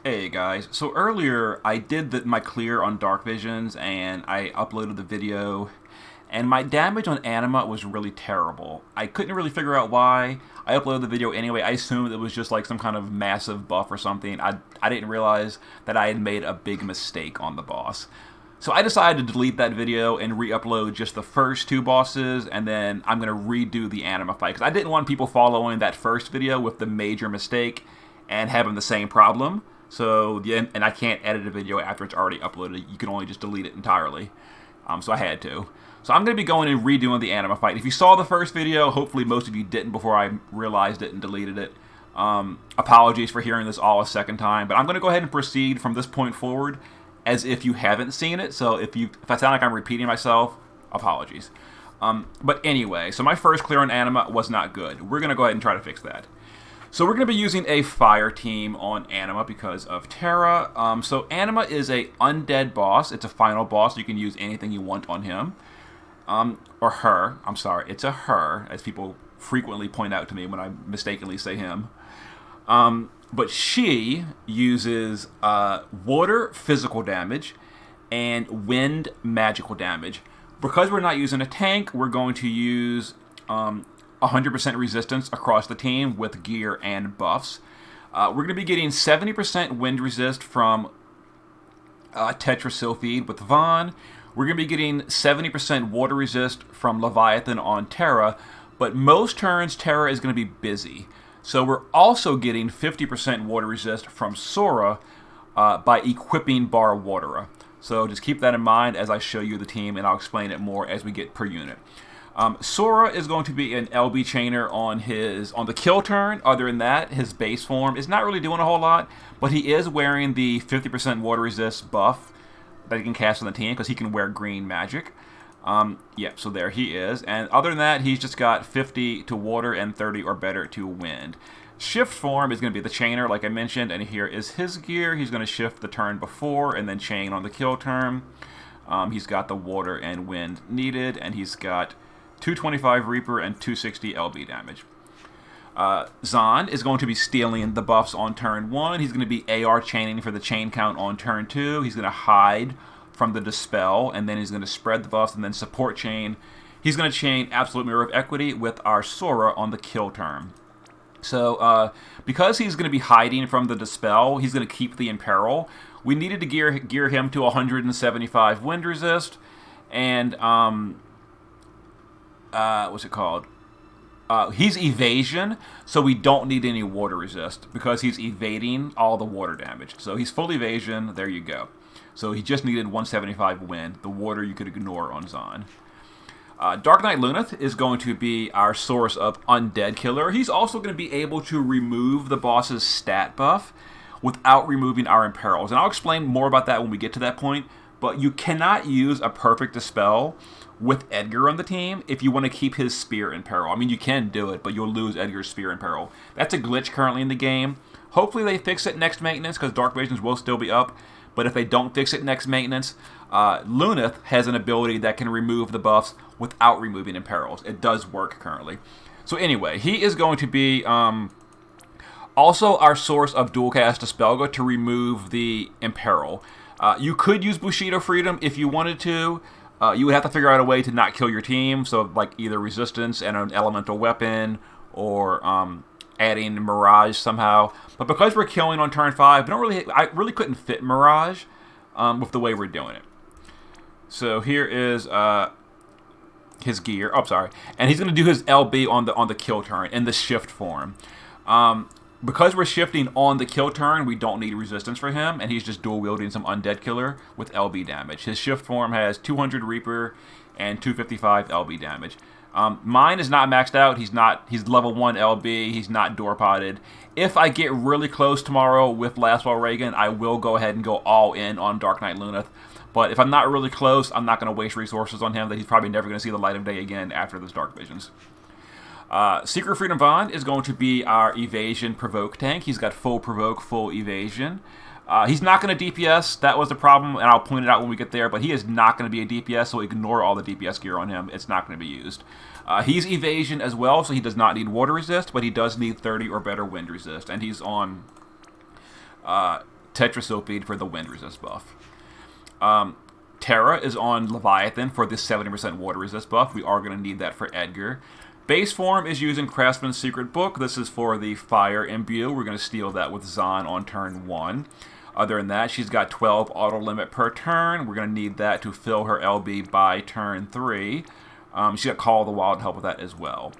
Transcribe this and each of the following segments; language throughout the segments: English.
Hey guys, so earlier I did my clear on Dark Visions and I uploaded the video and my damage on Anima was really terrible. I couldn't really figure out why. I uploaded the video anyway. I assumed it was just like some kind of massive buff or something. I didn't realize that I had made a big mistake on the boss. So I decided to delete that video and re-upload just the first two bosses, and then I'm going to redo the Anima fight because I didn't want people following that first video with the major mistake and having the same problem. So, yeah, and I can't edit a video after it's already uploaded. You can only just delete it entirely. So I had to. So I'm going to be going and redoing the Anima fight. If you saw the first video, hopefully most of you didn't before I realized it and deleted it. Apologies for hearing this all a second time, but I'm going to go ahead and proceed from this point forward as if you haven't seen it. So if I sound like I'm repeating myself, apologies. But anyway, so my first clear on Anima was not good. We're going to go ahead and try to fix that. So we're going to be using a fire team on Anima because of Terra. So Anima is a undead boss. It's a final boss. You can use anything you want on him. Or her. I'm sorry. It's a her, as people frequently point out to me when I mistakenly say him. But she uses water physical damage and wind magical damage. Because we're not using a tank, we're going to use 100% resistance across the team with gear and buffs. We're going to be getting 70% wind resist from Tetrasilphide with Vaughn. We're going to be getting 70% water resist from Leviathan on Terra, but most turns Terra is going to be busy. So we're also getting 50% water resist from Sora by equipping Bar Waterer. So just keep that in mind as I show you the team, and I'll explain it more as we get per unit. Sora is going to be an LB chainer on the kill turn. Other than that, his base form is not really doing a whole lot, but he is wearing the 50% water resist buff that he can cast on the team because he can wear green magic. So there he is. And other than that, he's just got 50 to water and 30 or better to wind. Shift form is going to be the chainer, like I mentioned, and here is his gear. He's going to shift the turn before and then chain on the kill turn. He's got the water and wind needed, and he's got 225 Reaper and 260 LB damage. Zahn is going to be stealing the buffs on turn 1. He's going to be AR chaining for the chain count on turn 2. He's going to hide from the Dispel, and then he's going to spread the buffs and then support chain. He's going to chain Absolute Mirror of Equity with our Sora on the kill turn. So, because he's going to be hiding from the Dispel, he's going to keep the Imperil. We needed to gear him to 175 wind resist, and what's it called? He's evasion, so we don't need any water resist because he's evading all the water damage. So he's full evasion. There you go. So he just needed 175 wind. The water you could ignore on Zahn. Dark Knight Luneth is going to be our source of undead killer. He's also going to be able to remove the boss's stat buff without removing our imperils. And I'll explain more about that when we get to that point. But you cannot use a perfect dispel with Edgar on the team if you want to keep his spear in peril. I mean, you can do it, but you'll lose Edgar's spear in peril. That's a glitch currently in the game. Hopefully they fix it next maintenance because Dark Visions will still be up. But if they don't fix it next maintenance, Luneth has an ability that can remove the buffs without removing imperils. It does work currently. So anyway, he is going to be also our source of dual cast Dispelga to remove the imperil. You could use Bushido Freedom if you wanted to. You would have to figure out a way to not kill your team, so like either resistance and an elemental weapon, or adding Mirage somehow. But because we're killing on turn 5, I really couldn't fit Mirage with the way we're doing it. So here is his gear. Oh, sorry, and he's going to do his LB on the kill turn in the shift form. Because we're shifting on the kill turn, we don't need resistance for him, and he's just dual wielding some undead killer with LB damage. His shift form has 200 Reaper and 255 LB damage. Mine is not maxed out. He's level 1 LB. He's not door potted. If I get really close tomorrow with Lastwell Reagan, I will go ahead and go all in on Dark Knight Luneth. But if I'm not really close, I'm not going to waste resources on him that he's probably never going to see the light of day again after this Dark Visions. Secret Freedom Vaughn is going to be our evasion provoke tank. He's got full provoke, full evasion. He's not going to DPS. That was the problem, and I'll point it out when we get there, but he is not going to be a DPS, so ignore all the DPS gear on him. It's not going to be used. He's evasion as well, so he does not need water resist, but he does need 30 or better wind resist, and he's on Tetrasilpede for the wind resist buff. Terra is on Leviathan for the 70% water resist buff. We are going to need that for Edgar. Base form is using Craftsman's Secret Book. This is for the fire imbue. We're going to steal that with Zahn on turn 1. Other than that, she's got 12 auto limit per turn. We're going to need that to fill her LB by turn 3. She's got Call of the Wild to help with that as well.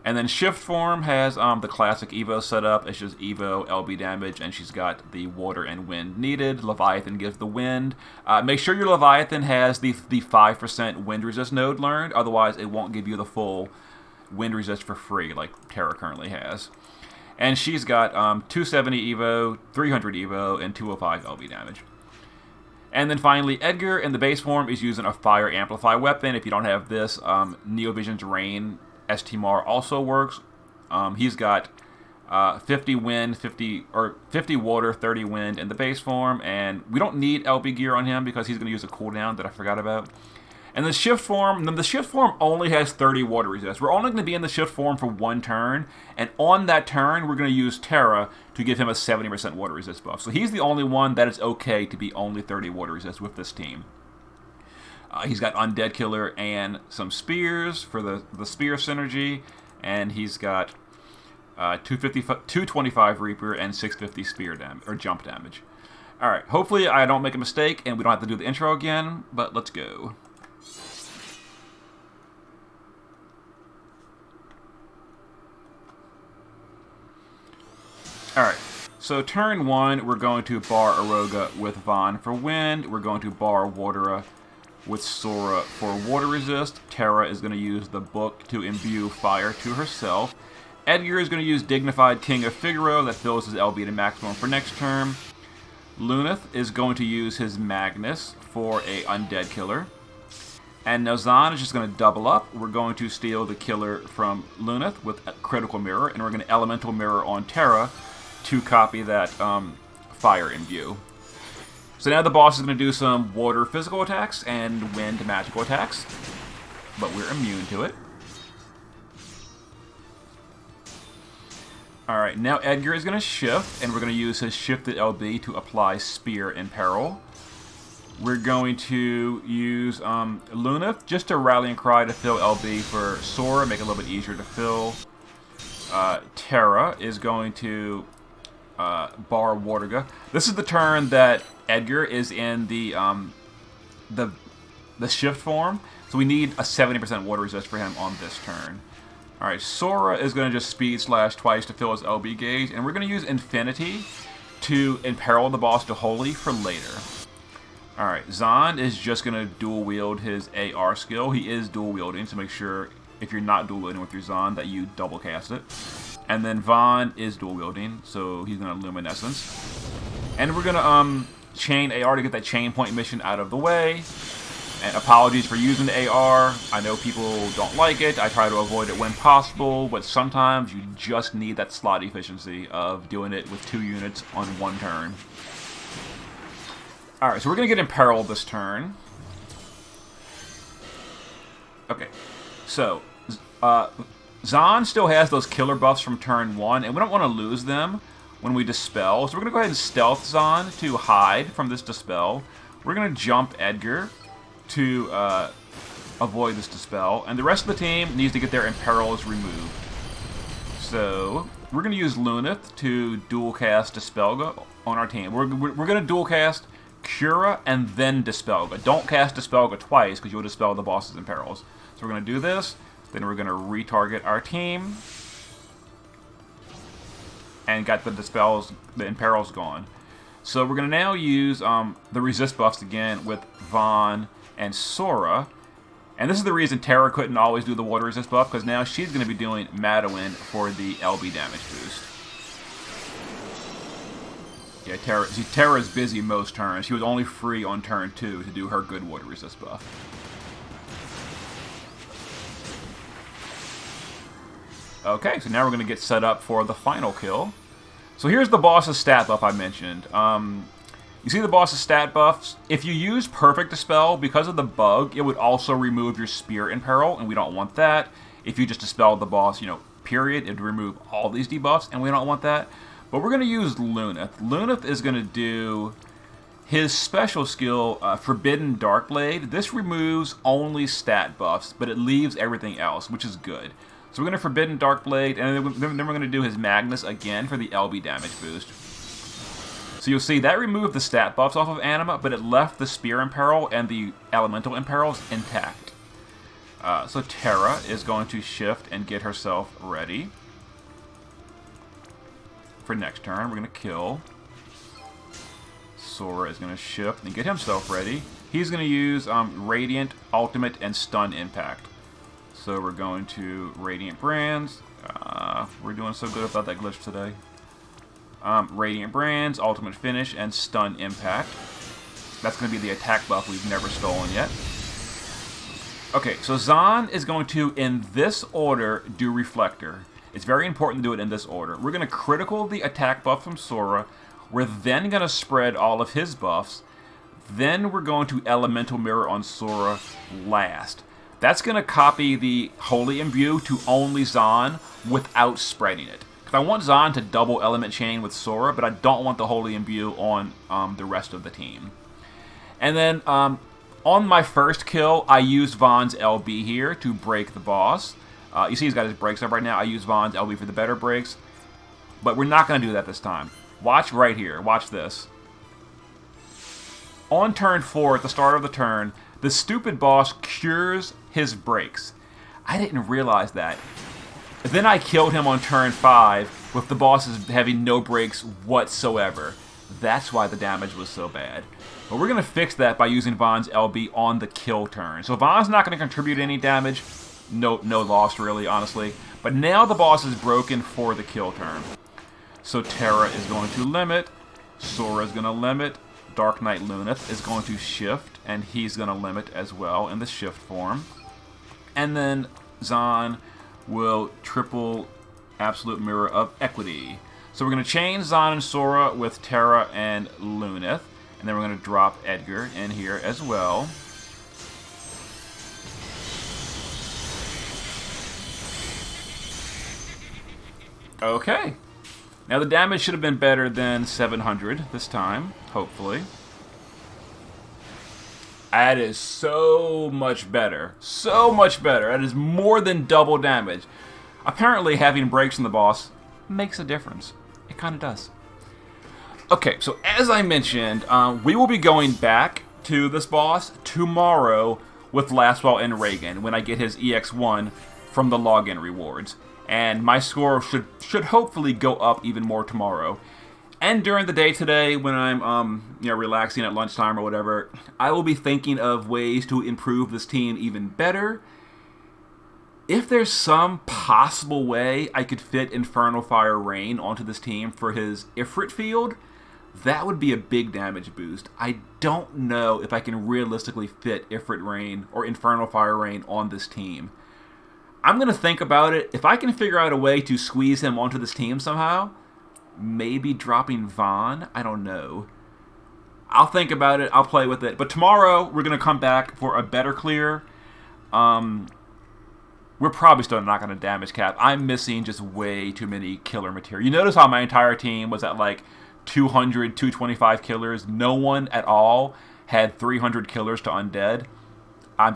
And then Shift Form has the classic Evo setup. It's just Evo, LB damage, and she's got the water and wind needed. Leviathan gives the wind. Make sure your Leviathan has the 5% wind resist node learned. Otherwise, it won't give you the full wind resist for free like Terra currently has. And she's got 270 Evo, 300 Evo, and 205 LB damage. And then finally, Edgar in the base form is using a Fire Amplify weapon. If you don't have this, Neovision's Rain STMAR also works. He's got 50 wind, 50 water, 30 wind in the base form, and we don't need LB gear on him because he's going to use a cooldown that I forgot about. And the shift form, only has 30 water resist. We're only going to be in the shift form for 1 turn, and on that turn, we're going to use Terra to give him a 70% water resist buff. So he's the only one that is okay to be only 30 water resist with this team. He's got Undead Killer and some spears for the spear synergy, and he's got 225 Reaper and 650 spear damage or jump damage. All right, hopefully I don't make a mistake and we don't have to do the intro again, but let's go. Alright, so turn 1, we're going to bar Aroga with Vaughn for wind. We're going to bar Watera with Sora for water resist. Terra is going to use the book to imbue fire to herself. Edgar is going to use Dignified King of Figaro that fills his LB to maximum for next turn. Luneth is going to use his Magnus for a Undead Killer. And now Zahn is just going to double up. We're going to steal the killer from Luneth with a Critical Mirror, and we're going to Elemental Mirror on Terra to copy that fire imbue. So now the boss is going to do some water physical attacks and wind magical attacks, but we're immune to it. Alright, now Edgar is going to shift, and we're going to use his shifted LB to apply Spear in Peril. We're going to use Luneth just to Rallying Cry to fill LB for Sora, make it a little bit easier to fill. Terra is going to bar Watera. This is the turn that Edgar is in the shift form, so we need a 70% water resist for him on this turn. Alright, Sora is going to just speed slash twice to fill his LB gauge, and we're going to use Infinity to imperil the boss to Holy for later. Alright, Zahn is just going to dual wield his AR skill. He is dual wielding, so make sure if you're not dual wielding with your Zahn that you double cast it. And then Vaughn is dual wielding, so he's going to Luminescence. And we're going to chain AR to get that chain point mission out of the way. And apologies for using the AR. I know people don't like it. I try to avoid it when possible, but sometimes you just need that slot efficiency of doing it with 2 units on 1 turn. Alright, so we're going to get imperiled this turn. Okay, so Zahn still has those killer buffs from turn 1, and we don't want to lose them when we Dispel. So we're going to go ahead and Stealth Zahn to hide from this Dispel. We're going to jump Edgar to avoid this Dispel, and the rest of the team needs to get their Imperils removed. So we're going to use Luneth to dual cast Dispelga on our team. We're going to dual cast Cura and then Dispelga. Don't cast Dispelga twice because you'll dispel the boss's Imperils. So we're going to do this. Then we're going to retarget our team. And got the Dispels, the Imperils gone. So we're going to now use the resist buffs again with Vaughn and Sora. And this is the reason Terra couldn't always do the water resist buff, because now she's going to be doing Madeline for the LB damage boost. Yeah, Terra's busy most turns. She was only free on turn 2 to do her good water resist buff. Okay, so now we're going to get set up for the final kill. So here's the boss's stat buff I mentioned. You see the boss's stat buffs? If you use Perfect Dispel, because of the bug, it would also remove your Spear in Peril, and we don't want that. If you just dispel the boss, period, it would remove all these debuffs, and we don't want that. But we're going to use Luneth. Luneth is going to do his special skill, Forbidden Darkblade. This removes only stat buffs, but it leaves everything else, which is good. So we're going to Forbidden Darkblade, and then we're going to do his Magnus again for the LB damage boost. So you'll see that removed the stat buffs off of Anima, but it left the Spear Imperil and the Elemental Imperils intact. So Terra is going to shift and get herself ready. For next turn, we're going to kill. Sora is going to shift and get himself ready. He's going to use Radiant, Ultimate, and Stun Impact. So we're going to Radiant Brands. We're doing so good without that glitch today. Radiant Brands, Ultimate Finish, and Stun Impact. That's going to be the attack buff we've never stolen yet. Okay, so Zahn is going to, in this order, do Reflector. It's very important to do it in this order. We're going to critical the attack buff from Sora. We're then going to spread all of his buffs. Then we're going to Elemental Mirror on Sora last. That's going to copy the Holy Imbue to only Zahn without spreading it. Because I want Zahn to double Element Chain with Sora, but I don't want the Holy Imbue on the rest of the team. And then on my first kill, I used Vaughn's LB here to break the boss. You see he's got his breaks up right now. I use Vaughn's LB for the better breaks. But we're not going to do that this time. Watch right here. Watch this. On turn 4, at the start of the turn, the stupid boss cures his breaks. I didn't realize that. Then I killed him on turn 5 with the bosses having no breaks whatsoever. That's why the damage was so bad. But we're going to fix that by using Vaughn's LB on the kill turn. So Vaughn's not going to contribute any damage. No loss, really, honestly. But now the boss is broken for the kill turn. So Terra is going to limit. Sora is going to limit. Dark Knight Luneth is going to shift. And he's going to limit as well in the shift form. And then Zahn will triple Absolute Mirror of Equity. So we're going to chain Zahn and Sora with Terra and Luneth. And then we're going to drop Edgar in here as well. Okay. Now the damage should have been better than 700 this time, hopefully. That is so much better. So much better. That is more than double damage. Apparently having breaks in the boss makes a difference. It kind of does. Okay, so as I mentioned, we will be going back to this boss tomorrow with Lastwell and Reagan when I get his EX1 from the login rewards. And my score should hopefully go up even more tomorrow. And during the day today, when I'm relaxing at lunchtime or whatever, I will be thinking of ways to improve this team even better. If there's some possible way I could fit Infernal Fire Rain onto this team for his Ifrit field, that would be a big damage boost. I don't know if I can realistically fit Ifrit Rain or Infernal Fire Rain on this team. I'm going to think about it. If I can figure out a way to squeeze him onto this team somehow, maybe dropping Vaughn, I don't know. I'll think about it. I'll play with it. But tomorrow, we're going to come back for a better clear. We're probably still not going to damage cap. I'm missing just way too many killer material. You notice how my entire team was at like 200, 225 killers. No one at all had 300 killers to undead. I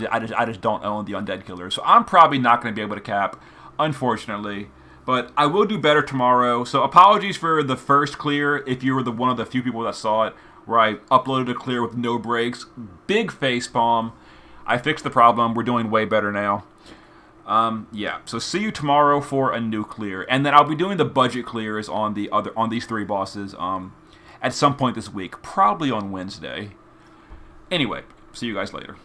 just don't own the undead killers. So I'm probably not going to be able to cap, unfortunately. But I will do better tomorrow. So apologies for the first clear if you were one of the few people that saw it, where I uploaded a clear with no breaks. Big facepalm. I fixed the problem. We're doing way better now. Yeah, so see you tomorrow for a new clear. And then I'll be doing the budget clears on these 3 bosses at some point this week. Probably on Wednesday. Anyway, see you guys later.